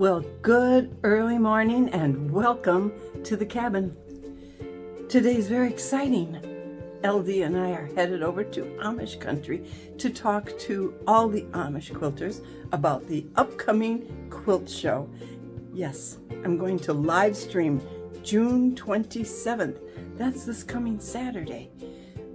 Well, good early morning and welcome to the cabin. Today's very exciting. LD and I are headed over to Amish country to talk to all the Amish quilters about the upcoming quilt show. Yes, I'm going to live stream June 27th. That's this coming Saturday,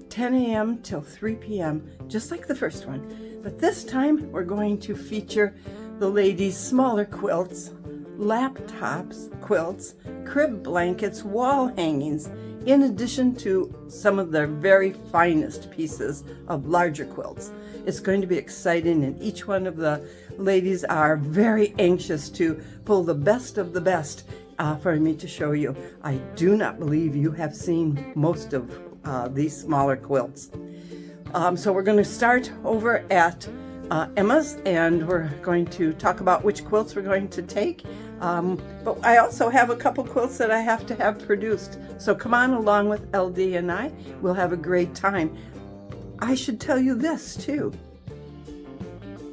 10 a.m. till 3 p.m., just like the first one. But this time we're going to feature the ladies' smaller quilts, laptops, quilts, crib blankets, wall hangings, in addition to some of their very finest pieces of larger quilts. It's going to be exciting, and each one of the ladies are very anxious to pull the best of the best for me to show you. I do not believe you have seen most of these smaller quilts. So we're going to start over at Emma's, and we're going to talk about which quilts we're going to take. But I also have a couple quilts that I have to have produced. So come on along with LD and I. We'll have a great time. I should tell you this too.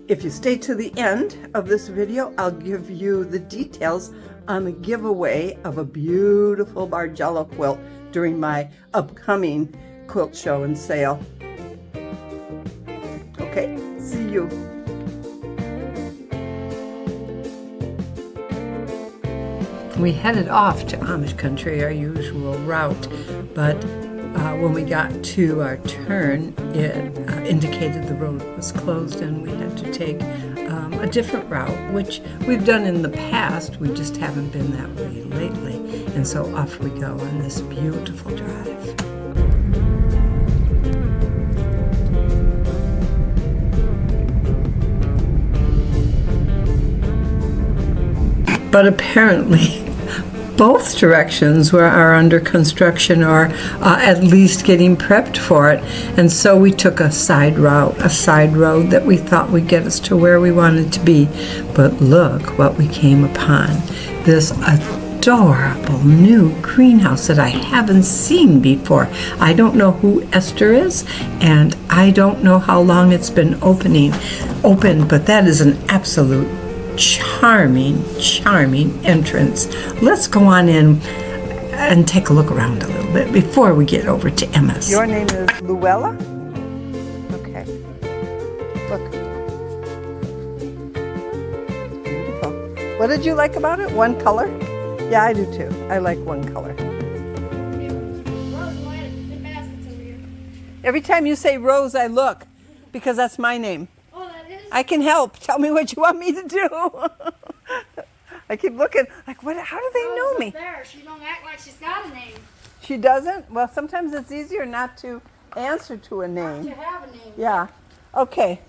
If you stay to the end of this video, I'll give you the details on the giveaway of a beautiful Bargello quilt during my upcoming quilt show and sale. Okay, see you. We headed off to Amish country, our usual route, but when we got to our turn, it indicated the road was closed and we had to take a different route, which we've done in the past. We just haven't been that way lately. And so off we go on this beautiful drive. But apparently, both directions are under construction or at least getting prepped for it. And so we took a side route, a side road that we thought would get us to where we wanted to be. But look what we came upon. This adorable new greenhouse that I haven't seen before. I don't know who Esther is, and I don't know how long it's been open, but that is an absolute charming entrance. Let's go on in and take a look around a little bit before we get over to Emma's. Your name is Luella? Okay. Look. Beautiful. What did you like about it? One color? Yeah, I do too. I like one color. Every time you say Rose, I look, because that's my name. I can help. Tell me what you want me to do. I keep looking like, what? How do they know me? There. She don't act like she's got a name. She doesn't? Well, sometimes it's easier not to answer to a name. Not to have a name. Yeah. Okay.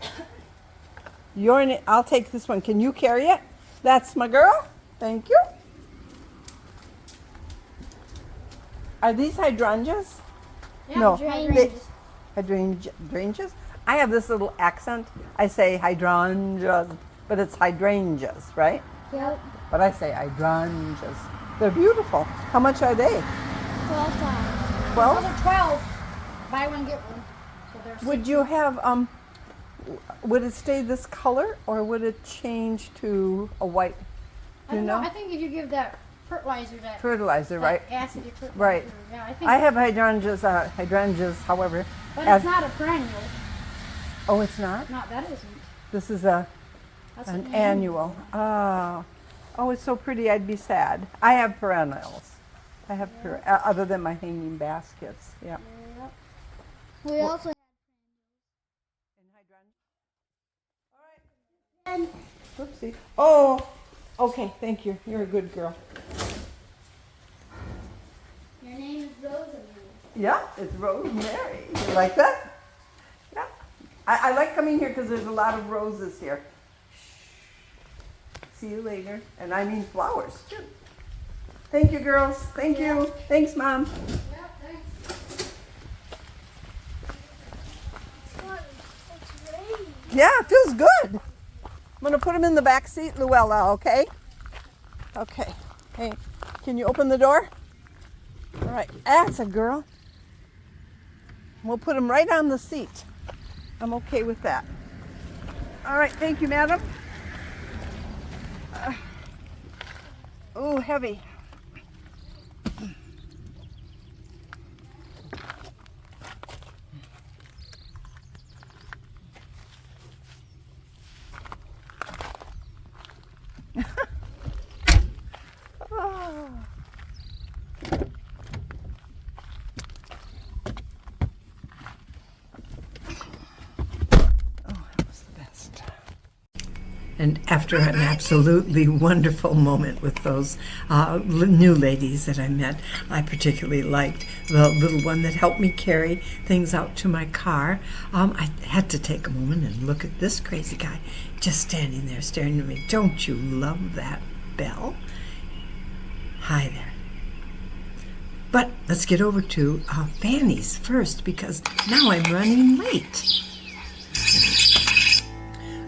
I'll take this one. Can you carry it? That's my girl. Thank you. Are these hydrangeas? Yeah, No. hydrangeas. I have this little accent. I say hydrangeas, but it's hydrangeas, right? Yep. But I say hydrangeas. They're beautiful. How much are they? $12. 12? They're 12. Buy one, get one. So they're Would you have, would it stay this color or would it change to a white? Do you know? I think if you give that fertilizer, Fertilizer, right? Acid fertilizer. Right. Yeah, I have hydrangeas, however. But it's not a perennial. Oh, it's not? No, that isn't. This is That's an annual. Oh, it's so pretty. I'd be sad. I have perennials. I have other than my hanging baskets. Yeah. Yep. We also have Oopsie. Oh, okay. Thank you. You're a good girl. Your name is Rosemary. Yeah, it's Rosemary. You like that? Yeah. I like coming here because there's a lot of roses here. See you later. And I mean flowers too. Thank you, girls. Thank you. Thanks, Mom. Yeah, thanks. Yeah, it feels good. I'm going to put them in the back seat, Luella, okay? Okay. Hey, can you open the door? All right. That's a girl. We'll put them right on the seat. I'm okay with that. All right, thank you, madam. heavy. Oh. And after an absolutely wonderful moment with those new ladies that I met, I particularly liked the little one that helped me carry things out to my car. I had to take a moment and look at this crazy guy just standing there staring at me. Don't you love that bell? Hi there. But let's get over to Fanny's first, because now I'm running late.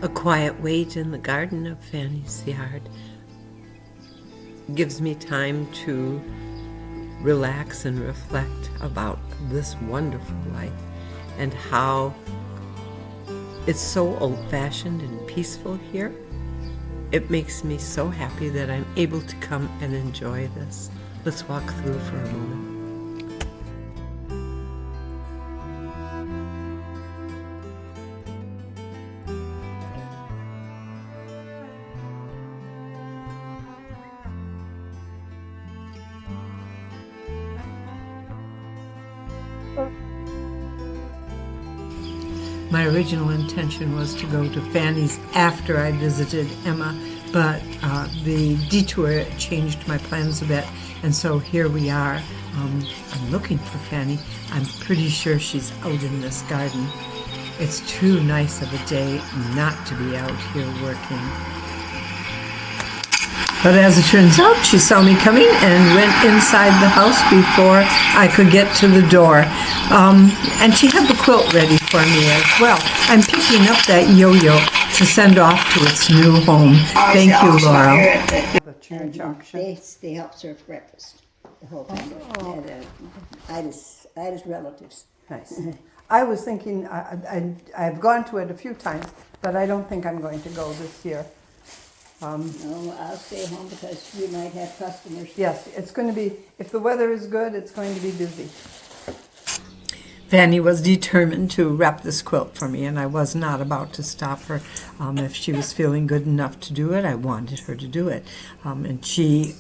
A quiet wait in the garden of Fanny's yard gives me time to relax and reflect about this wonderful life and how it's so old-fashioned and peaceful here. It makes me so happy that I'm able to come and enjoy this. Let's walk through for a moment. My original intention was to go to Fanny's after I visited Emma, but the detour changed my plans a bit, and so here we are. I'm looking for Fanny. I'm pretty sure she's out in this garden. It's too nice of a day not to be out here working. But as it turns out, she saw me coming and went inside the house before I could get to the door. And she had the quilt ready for me as well. I'm picking up that yo-yo to send off to its new home. Thank you, Laura. The church auction. They help serve breakfast, the whole family. And, Ida's relatives. Nice. I was thinking, I've gone to it a few times, but I don't think I'm going to go this year. No, I'll stay home because you might have customers. Yes, it's going to be, if the weather is good, it's going to be busy. Fanny was determined to wrap this quilt for me, and I was not about to stop her. If she was feeling good enough to do it, I wanted her to do it. And she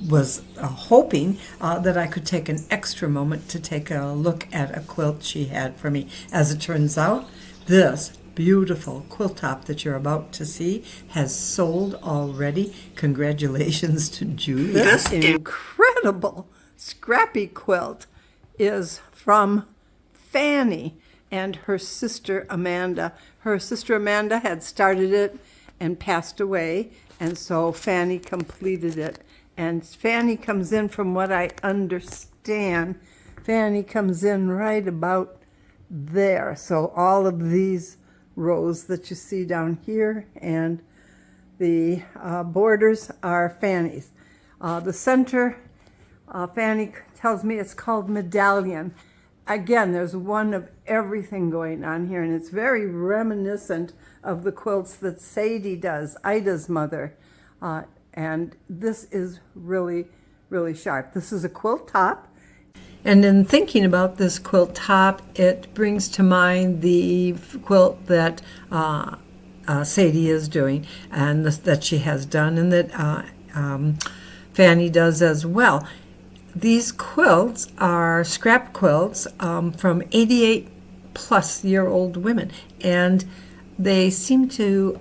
was hoping that I could take an extra moment to take a look at a quilt she had for me. As it turns out, this beautiful quilt top that you're about to see has sold already. Congratulations to Julie. This incredible scrappy quilt is from Fanny and her sister Amanda. Her sister Amanda had started it and passed away, and so Fanny completed it. And Fanny comes in, from what I understand, Fanny comes in right about there. So all of these rows that you see down here and the borders are Fanny's. The center, Fanny tells me it's called Medallion. Again, there's one of everything going on here, and it's very reminiscent of the quilts that Sadie does, Ida's mother. And this is really, really sharp. This is a quilt top. And in thinking about this quilt top, it brings to mind the quilt that Sadie is doing, and that she has done, and that Fanny does as well. These quilts are scrap quilts from 88-plus-year-old women, and they seem to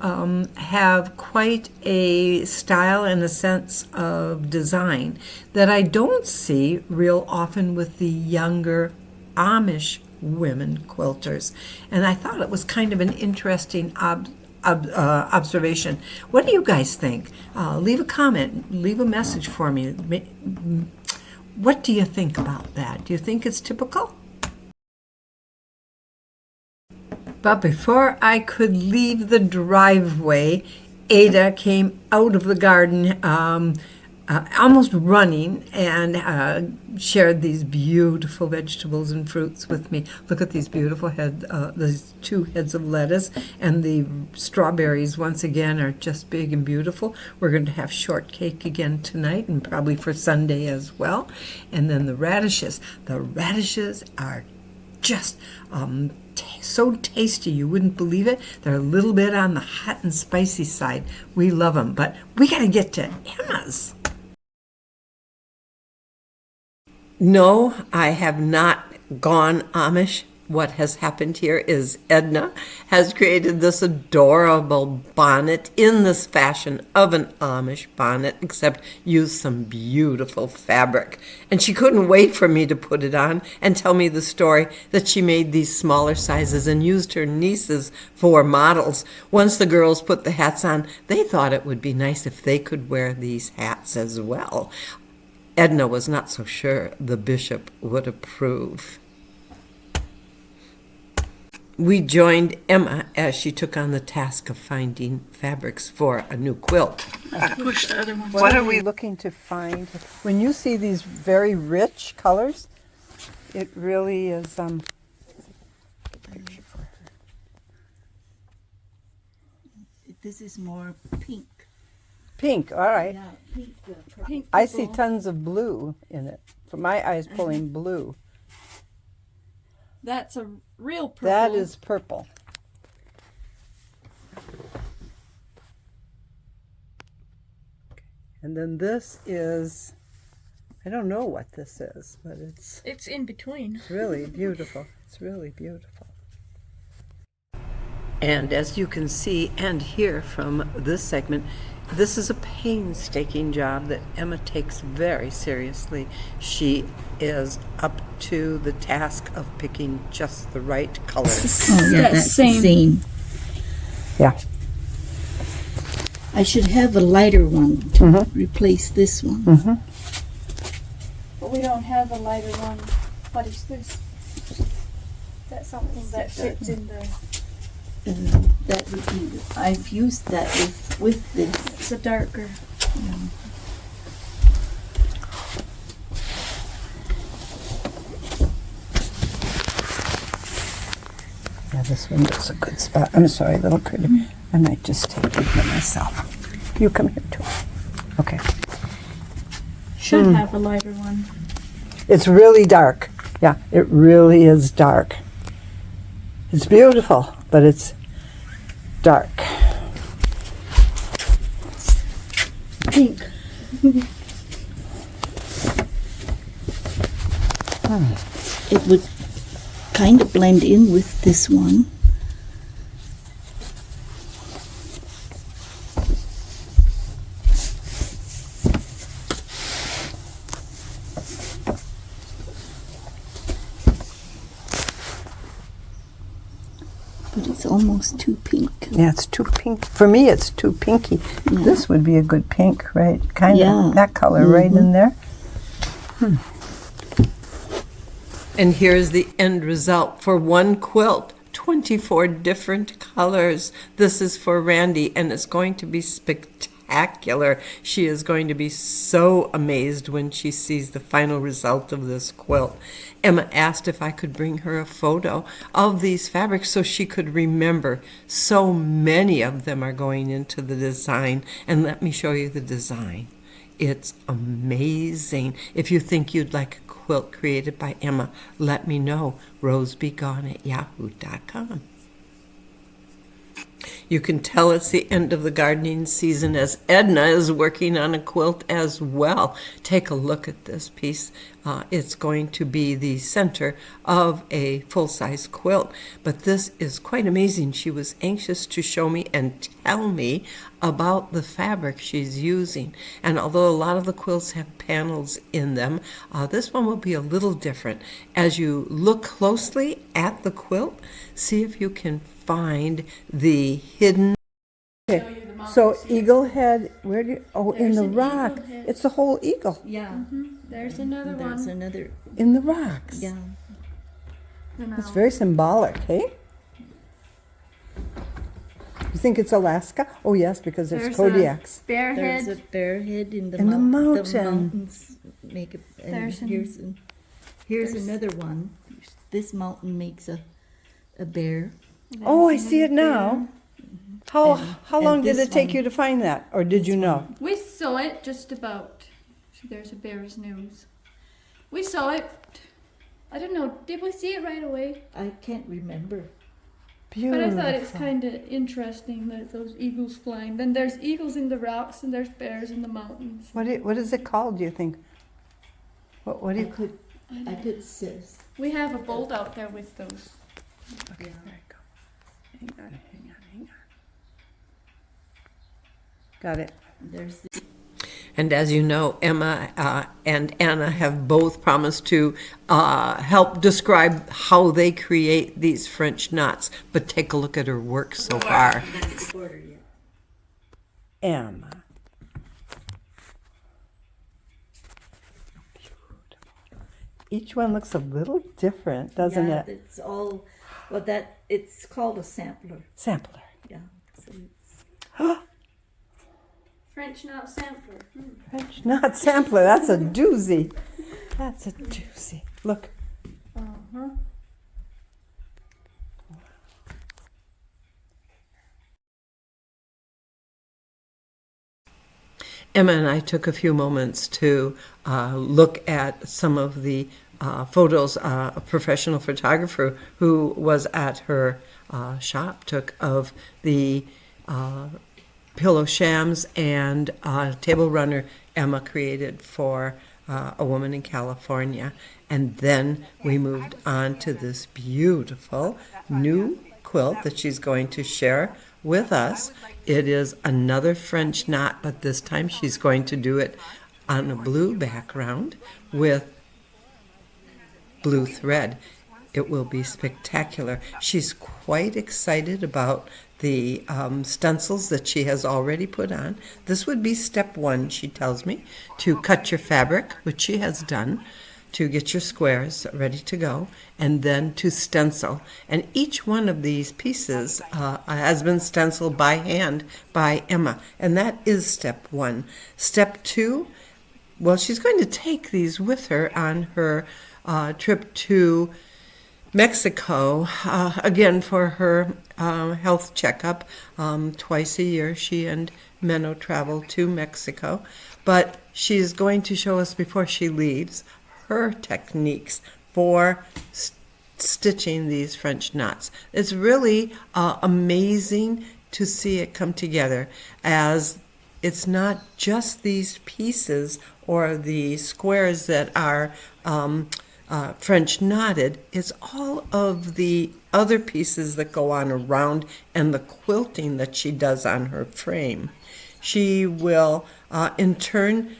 have quite a style and a sense of design that I don't see real often with the younger Amish women quilters. And I thought it was kind of an interesting observation. What do you guys think? Leave a comment, leave a message for me. What do you think about that? Do you think it's typical? But before I could leave the driveway, Ada came out of the garden almost running, and shared these beautiful vegetables and fruits with me. Look at these beautiful these 2 heads of lettuce, and the strawberries once again are just big and beautiful. We're going to have shortcake again tonight, and probably for Sunday as well. And then the radishes. The radishes are just so tasty, you wouldn't believe it. They're a little bit on the hot and spicy side. We love them, but we got to get to Emma's. No, I have not gone Amish. What has happened here is Edna has created this adorable bonnet in this fashion of an Amish bonnet, except used some beautiful fabric. And she couldn't wait for me to put it on and tell me the story that she made these smaller sizes and used her nieces for models. Once the girls put the hats on, they thought it would be nice if they could wear these hats as well. Edna was not so sure the bishop would approve. We joined Emma as she took on the task of finding fabrics for a new quilt. Push the other one. What are we looking to find? When you see these very rich colors, it really is picture for her. This is more pink. Pink, all right. Yeah, pink. Pink I see purple. tons of blue in it. For my eyes pulling blue. That's a real purple. That is purple. And then this is, I don't know what this is, but It's in between. it's really beautiful. It's really beautiful. And as you can see and hear from this segment, this is a painstaking job that Emma takes very seriously. She is up to the task of picking just the right colors. Oh, yeah, That that's same- the same. Yeah. I should have a lighter one to replace this one. But we don't have a lighter one. What is this? That's something that fits in the... That would be. I've used that with this. It's a darker. Yeah, this window's a good spot. I'm sorry, little critter. I might just take it for myself. You come here too. Okay. Should have a lighter one. It's really dark. Yeah, it really is dark. It's beautiful, but it's dark. Pink. It would kind of blend in with this one. But it's almost too pink. Yeah, it's too pink. For me, it's too pinky. Yeah. This would be a good pink, right? Kind Yeah. of that color right in there. And here's the end result for one quilt. 24 different colors. This is for Randy, and it's going to be spectacular. She is going to be so amazed when she sees the final result of this quilt. Emma asked if I could bring her a photo of these fabrics so she could remember. So many of them are going into the design, and let me show you the design. It's amazing. If you think you'd like a quilt created by Emma, let me know. RoseBGone@yahoo.com. You can tell it's the end of the gardening season as Edna is working on a quilt as well. Take a look at this piece. It's going to be the center of a full-size quilt, but this is quite amazing. She was anxious to show me and tell me about the fabric she's using. And although a lot of the quilts have panels in them, this one will be a little different. As you look closely at the quilt, see if you can find the hidden. Okay, so eagle head, where do you, oh, in the rock. It's a whole eagle Yeah. There's another There's one. another. in the rocks. Yeah. It's very symbolic, hey? You think it's Alaska? Oh yes, because there's There's Kodiaks. Bear There's head. a bear head in the, In the mountain. The mountains make a, and There's an- here's another one. This mountain makes a bear. Oh, I see it now. How And long did this it take one- you to find that, or did you know? We saw it just about. There's a bear's nose. We saw it. I don't know. Did we see it right away? I can't remember. But I Beautiful. thought it's kind of interesting that those eagles flying. Then there's eagles in the rocks and there's bears in the mountains. What is it called? Do you think? What do I you? could sis. We have a bolt out there with those. Okay, there you go. Hang on. Got it. There's the, And as you know, Emma and Anna have both promised to help describe how they create these French knots. But take a look at her work so far. border yet. Emma. Each one looks a little different, doesn't Yeah, it? it's all. Well, it's called a sampler. Sampler. Yeah. So it's, French knot sampler. French knot sampler. That's a doozy. That's a doozy. Look. Uh-huh. Emma and I took a few moments to look at some of the photos a professional photographer who was at her shop took of the pillow shams and table runner Emma created for a woman in California. And then we moved on to this beautiful new quilt that she's going to share with us. It is another French knot, but this time she's going to do it on a blue background with blue thread. It will be spectacular. She's quite excited about the stencils that she has already put on. This would be step one, she tells me, to cut your fabric, which she has done, to get your squares ready to go, and then to stencil. And each one of these pieces has been stenciled by hand by Emma, and that is step one. Step two, well, she's going to take these with her on her trip to Mexico, again for her health checkup. Twice a year she and Menno travel to Mexico, but she's going to show us before she leaves her techniques for stitching these French knots. It's really amazing to see it come together, as it's not just these pieces or the squares that are French knotted, it's all of the other pieces that go on around and the quilting that she does on her frame. She will, in turn,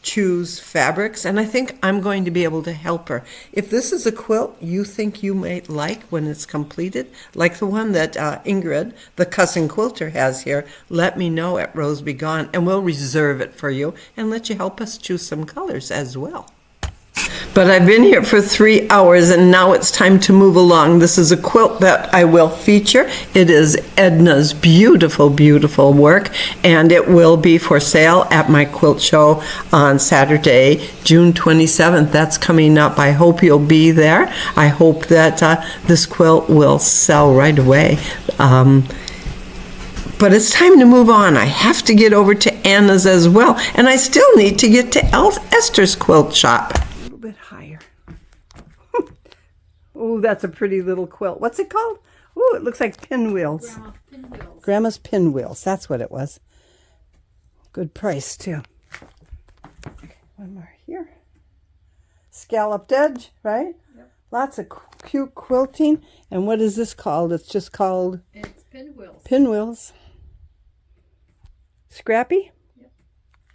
choose fabrics, and I think I'm going to be able to help her. If this is a quilt you think you might like when it's completed, like the one that Ingrid, the cousin quilter, has here, let me know at RoseBGone, and we'll reserve it for you and let you help us choose some colors as well. But I've been here for 3 hours and now it's time to move along. This is a quilt that I will feature. It is Edna's beautiful, beautiful work, and it will be for sale at my quilt show on Saturday, June 27th. That's coming up. I hope you'll be there. I hope that this quilt will sell right away. But it's time to move on. I have to get over to Anna's as well, and I still need to get to Esther's quilt shop. Bit higher. Oh, that's a pretty little quilt. What's it called? Oh, it looks like pinwheels. Grandma's pinwheels. That's what it was. Good price too. Okay, one more here. Scalloped edge, right? Yep. Lots of cute quilting. And what is this called? It's just called? It's pinwheels. Pinwheels. Scrappy? Yep.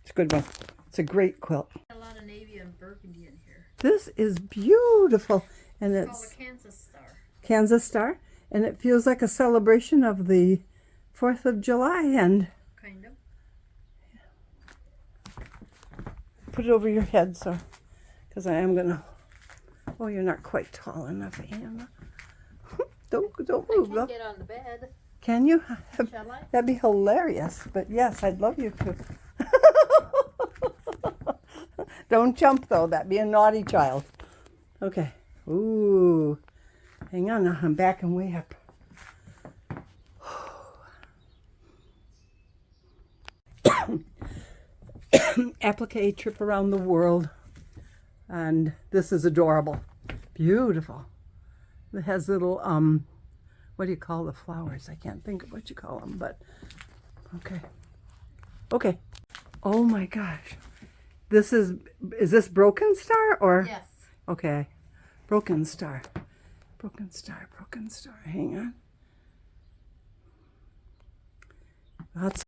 It's a good one. It's a great quilt. A lot of navy and burgundy in here. This is beautiful, and It's it's called a Kansas Star. Kansas Star, and it feels like a celebration of the 4th of July. And Kind of. put it over your head, so because I am gonna. Oh, you're not quite tall enough, Anna. Don't move. Can't get on the bed. Can you? Shall I? That'd be hilarious. But yes, I'd love you to. Don't jump though. That'd be a naughty child. Okay. Ooh. Hang on. Now I'm backing way up. Applique trip around the world. And this is adorable. Beautiful. It has little, what do you call the flowers? I can't think of what you call them, but okay. Okay. Oh my gosh. This is this Broken Star or? Yes. Okay. Broken Star. Broken Star, Broken Star. Hang on. That's.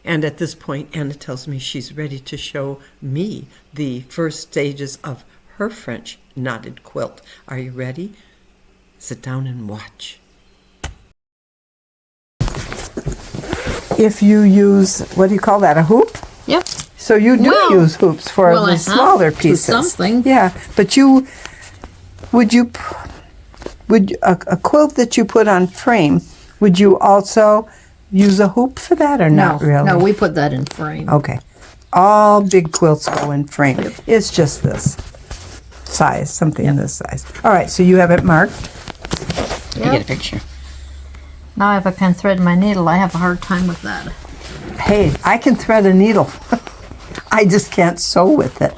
And at this point, Anna tells me she's ready to show me the first stages of her French knotted quilt. Are you ready? Sit down and watch. If you use, what do you call that, a hoop? Yep. So you do use hoops for well, I the have smaller to pieces. something. Yeah, but would a quilt that you put on frame, would you also use a hoop for that or not really? No, we put that in frame. Okay. All big quilts go in frame. It's just this size, something this size. All right, so you have it marked. You get a picture. Now if I can thread my needle, I have a hard time with that. Hey, I can thread a needle. I just can't sew with it.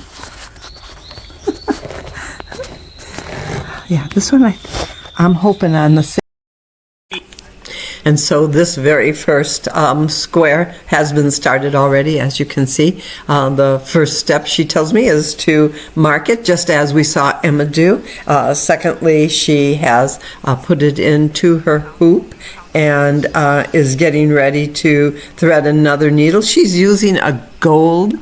Yeah, this one I'm hoping on the same. And so this very first square has been started already, as you can see. The first step, she tells me, is to mark it, just as we saw Emma do. Secondly, she has put it into her hoop and is getting ready to thread another needle. She's using a gold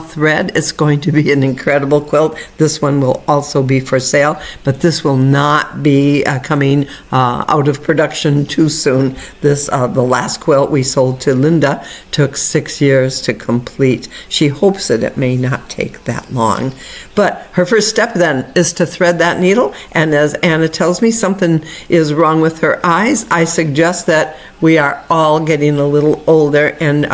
thread. It's going to be an incredible quilt. This one will also be for sale, but this will not be coming out of production too soon. This the last quilt we sold to Linda took 6 years to complete. She hopes that it may not take that long. But her first step then is to thread that needle, and as Anna tells me, something is wrong with her eyes. I suggest that we are all getting a little older, and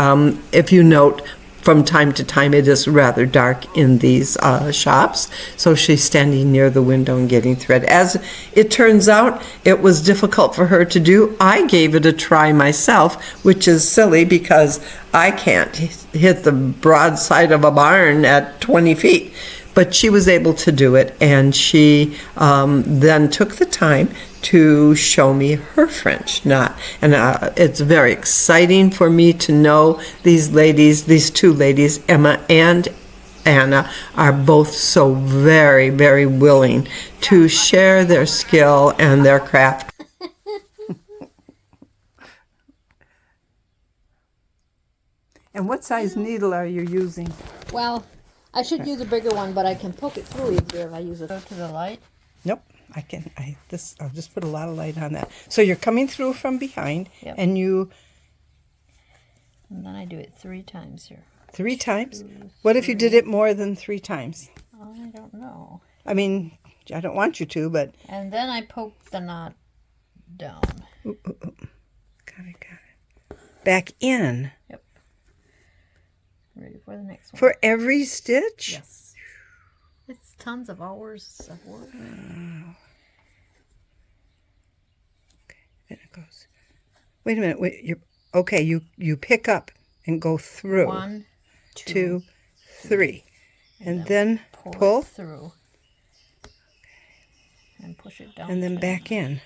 if you note, from time to time it is rather dark in these shops, so she's standing near the window and getting thread. As it turns out, it was difficult for her to do. I gave it a try myself, which is silly because I can't hit the broadside of a barn at 20 feet. But she was able to do it, and she then took the time to show me her French knot. And it's very exciting for me to know these ladies, these two ladies, Emma and Anna, are both so very, very willing to share their skill and their craft. And what size needle are you using? Well, I should use a bigger one, but I can poke it through easier if I use it to the light. Nope, I'll just put a lot of light on that. So you're coming through from behind, Yep. and then I do it 3 times here. 3 times? What if you did it more than 3 times? I don't know. I mean, I don't want you to, but... And then I poke the knot down. Ooh, ooh, ooh. Got it. Back in. Yep. Ready for the next one. For every stitch? Yes. It's tons of hours of work. Okay, then it goes. Wait a minute. Okay, you pick up and go through. 1, 2, 3. And then pull pull. it through. And push it down. And then back in.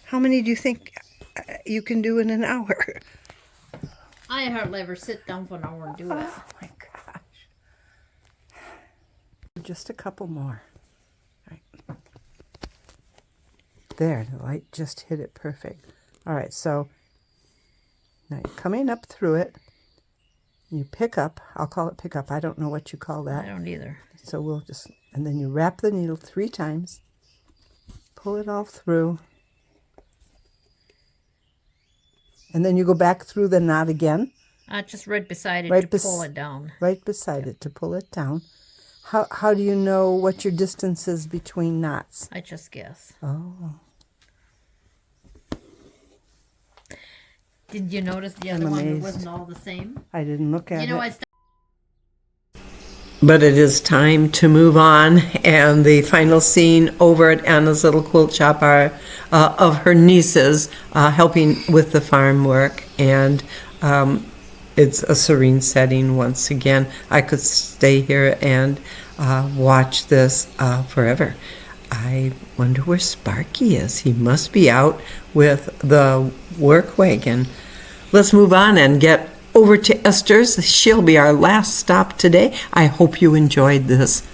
How many do you think you can do in an hour? I hardly ever sit down for an hour and do it. Oh my gosh. Just a couple more. Right. There, the light just hit it perfect. All right, so now you're coming up through it. You pick up. I'll call it pick up. I don't know what you call that. I don't either. So we'll just, and then you wrap the needle 3 times. Pull it all through. And then you go back through the knot again. Just right beside it Right to pull it down. Right beside it to pull it down. How do you know what your distance is between knots? I just guess. Oh. Did you notice the other I'm one amazed. wasn't all the same? I didn't look at You know, it. But it is time to move on, and the final scene over at Anna's little quilt shop are of her nieces helping with the farm work, and it's a serene setting once again. I could stay here and watch this forever. I wonder where Sparky is. He must be out with the work wagon. Let's move on and get over to Esther's. She'll be our last stop today. I hope you enjoyed this.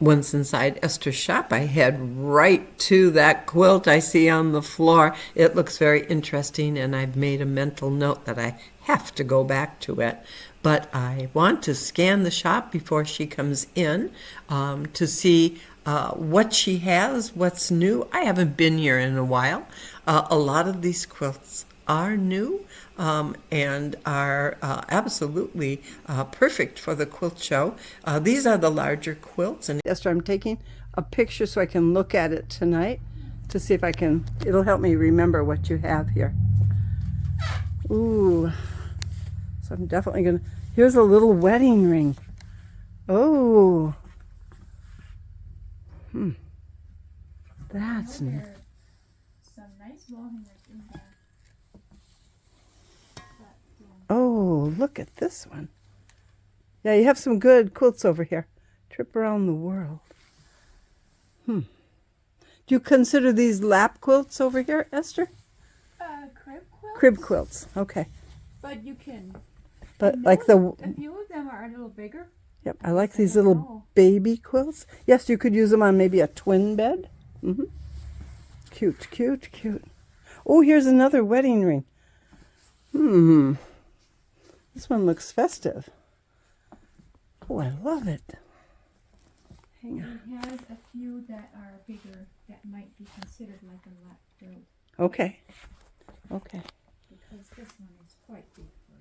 Once inside Esther's shop, I head right to that quilt I see on the floor. It looks very interesting, and I've made a mental note that I have to go back to it. But I want to scan the shop before she comes in to see what she has, what's new. I haven't been here in a while. A lot of these quilts are new and are absolutely perfect for the quilt show. These are the larger quilts. And Esther, I'm taking a picture so I can look at it tonight to see if I can, it'll help me remember what you have here. Ooh, so I'm definitely gonna, here's a little wedding ring. Oh, that's neat. Some nice wall hangers in there. Oh, look at this one. Yeah, you have some good quilts over here. Trip around the world. Do you consider these lap quilts over here, Esther? Crib quilt, Crib quilts, okay. but you can. But like the, A few of them are a little bigger. yep, I like these little baby quilts. Yes, you could use them on maybe a twin bed. Cute, cute, cute. Oh, here's another wedding ring. This one looks festive. Oh, I love it. Hang on. It has a few that are bigger that might be considered like a lap quilt Okay. Okay. because this one is quite big for.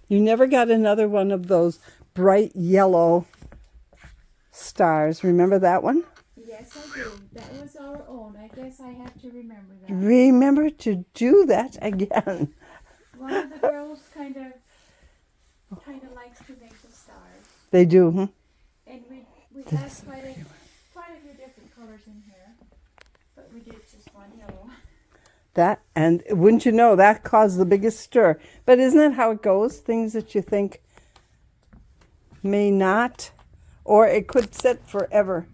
You never got another one of those bright yellow stars. Remember that one? Yes, I do. That was our own. I guess I have to remember that. Remember to do that again. One of the girls kind of likes to make the stars, They do, huh? and we had quite a few different colors in here, but we did just one yellow. That, and wouldn't you know, that caused the biggest stir. But isn't that how it goes? Things that you think may not, or it could sit forever.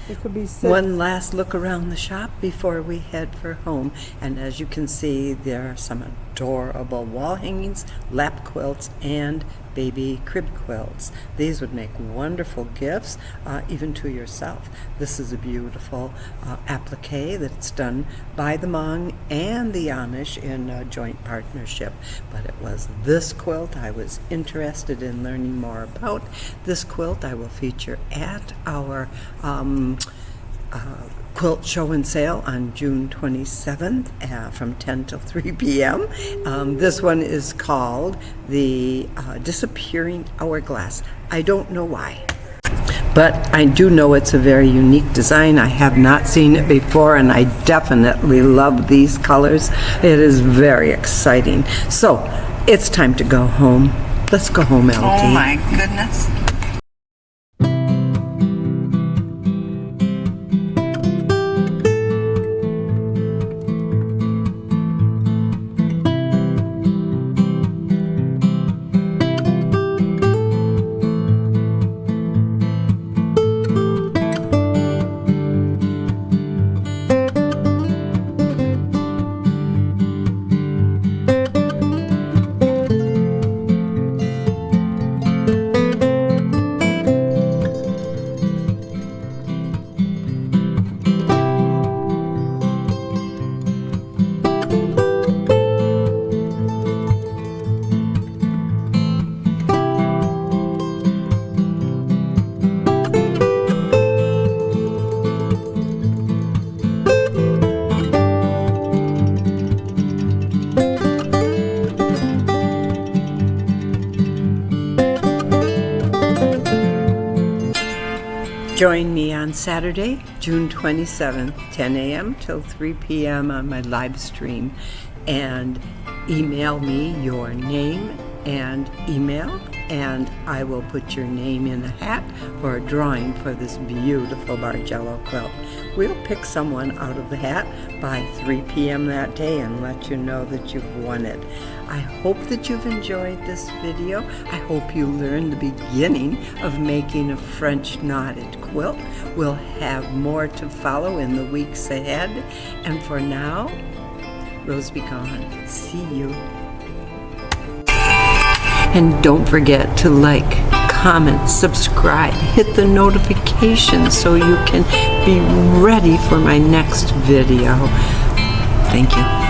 It could be sit. One last look around the shop before we head for home. And as you can see, there are some adorable wall hangings, lap quilts, and baby crib quilts. These would make wonderful gifts, even to yourself. This is a beautiful applique that's done by the Hmong and the Amish in a joint partnership. But it was this quilt I was interested in learning more about. This quilt I will feature at our Quilt Show and Sale on June 27th from 10 till 3 p.m. This one is called the Disappearing Hourglass. I don't know why, but I do know it's a very unique design. I have not seen it before, and I definitely love these colors. It is very exciting. So it's time to go home. Let's go home, LD. Oh my goodness. Saturday, June 27th, 10 a.m. till 3 p.m. on my live stream. And email me your name and email, and I will put your name in a hat or a drawing for this beautiful Bargello quilt. We'll pick someone out of the hat by 3 p.m. that day and let you know that you've won it. I hope that you've enjoyed this video. I hope you learned the beginning of making a French knotted quilt. We'll have more to follow in the weeks ahead. And for now, RoseBGone. See you. And don't forget to like, comment, subscribe, hit the notification so you can be ready for my next video. Thank you.